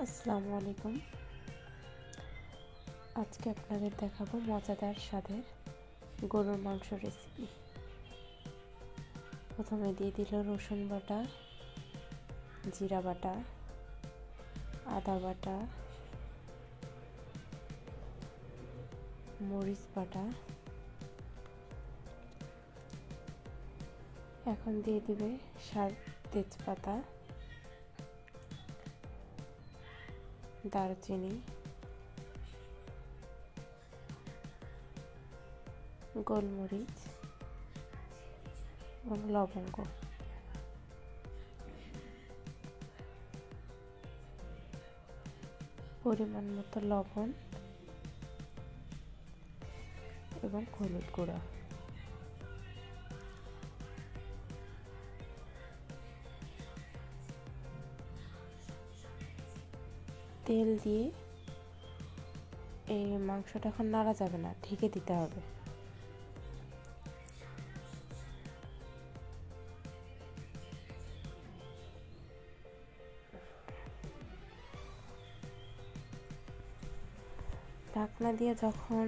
আসসালামু আলাইকুম। আজকে আপনাদের দেখাবো মজাদার স্বাদের গরুর মাংস রেসিপি। প্রথমে দিয়ে দিল রসুন বাটা, জিরা বাটা, আদা বাটা, মরিচ বাটা। এখন দিয়ে দিবে তেজপাতা, দারচিনি, গোলমরিচ এবং লবঙ্গ। পরিমাণ মতো লবণ এবং হলুদ গুঁড়া। তেল দিয়ে এই মাংসটা এখন নাড়া যাবে না, ঢেকে দিতে হবে। ঢাকনা দিয়ে যখন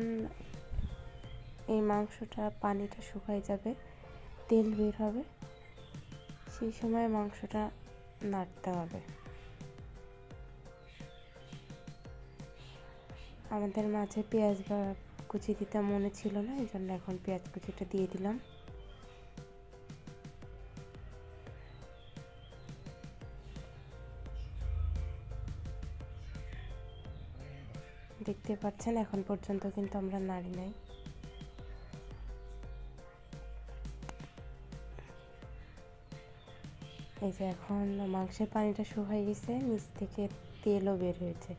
এই মাংসটা পানিটা শুকায় যাবে, তেল বের হবে, সেই সময় মাংসটা নাড়তে হবে। আমাদের মাঝে পেঁয়াজ বা কুচি দিতে মনে ছিল না, এই জন্য এখন পেঁয়াজ কুচিটা দিয়ে দিলাম। দেখতে পাচ্ছেন এখন পর্যন্ত কিন্তু আমরা নাড়ি নাই। এই যে এখন মাংসের পানিটা শুকিয়ে গেছে, নিচ থেকে তেলও বের হয়েছে।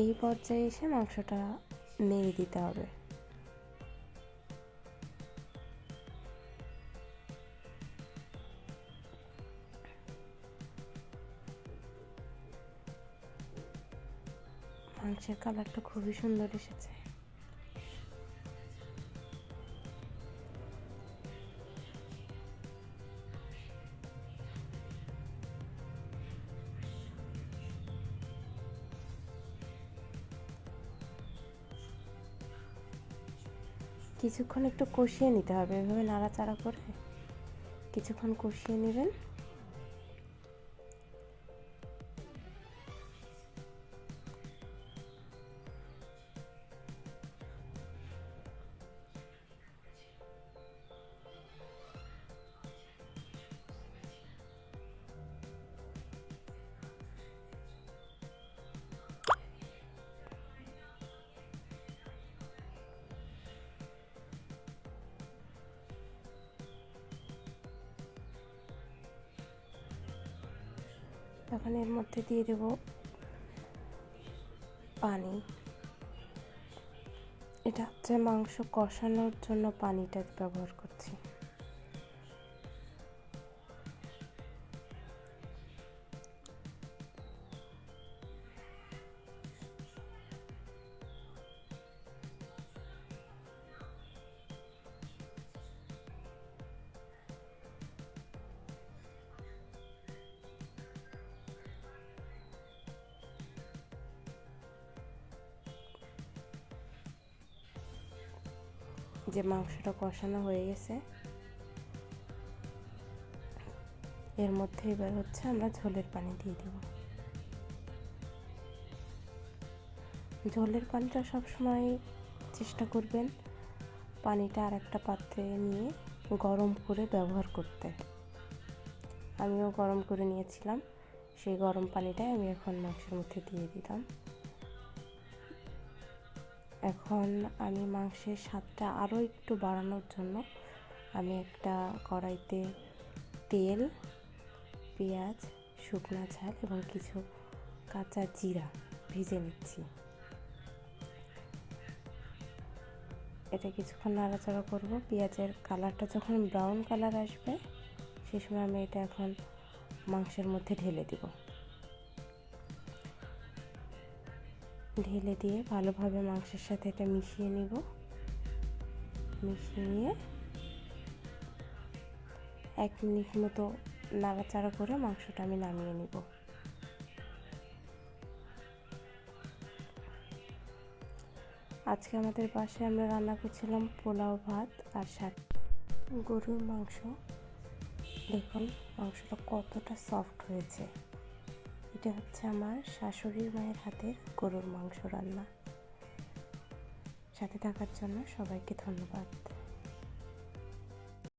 এই পর্যায়ে এসে মাংসটা নেড়ে দিতে হবে। মাংসের কালারটা খুবই সুন্দর এসেছে। কিছুক্ষণ একটু কষিয়ে নিতে হবে, এভাবে নাড়াচাড়া করে কিছুক্ষণ কষিয়ে নেবেন। এখন এর মধ্যে দিয়ে দেব পানি। এটা হচ্ছে মাংস কষানোর জন্য পানিটা ব্যবহার করছি। যে মাংসটা কষানো হয়ে গেছে, এর মধ্যে এবার হচ্ছে আমরা ঝোলের পানি দিয়ে দেব। ঝোলের পানিটা সবসময় চেষ্টা করবেন পানিটা আর একটা পাত্রে নিয়ে গরম করে ব্যবহার করতে। আমিও গরম করে নিয়েছিলাম, সেই গরম পানিটাই আমি এখন মাংসের মধ্যে দিয়ে দিলাম। এখন আমি মাংসের স্বাদটা আরও একটু বাড়ানোর জন্য আমি একটা কড়াইতে তেল, পেঁয়াজ, শুকনো ঝাল এবং কিছু কাঁচা জিরা ভেজে নিচ্ছি। এটা কিছুক্ষণ নাড়াচাড়া করব। পেঁয়াজের কালারটা যখন ব্রাউন কালার আসবে, সেই সময় আমি এটা এখন মাংসের মধ্যে ঢেলে দিব। ঢেলে দিয়ে ভালোভাবে মাংসের সাথে এটা মিশিয়ে নিব। মিশিয়ে নিয়ে 1 মিনিট মতো নাড়াচাড়া করে মাংসটা আমি নামিয়ে নিব। আজকে আমাদের বাসায় আমরা রান্না করছিলাম পোলাও ভাত আর সাথে গরুর মাংস। দেখুন মাংসটা কতটা সফট হয়েছে। এটা হচ্ছে আমার শাশুড়ির মায়ের হাতের গরুর মাংস রান্না। সাথে থাকার জন্য সবাইকে ধন্যবাদ।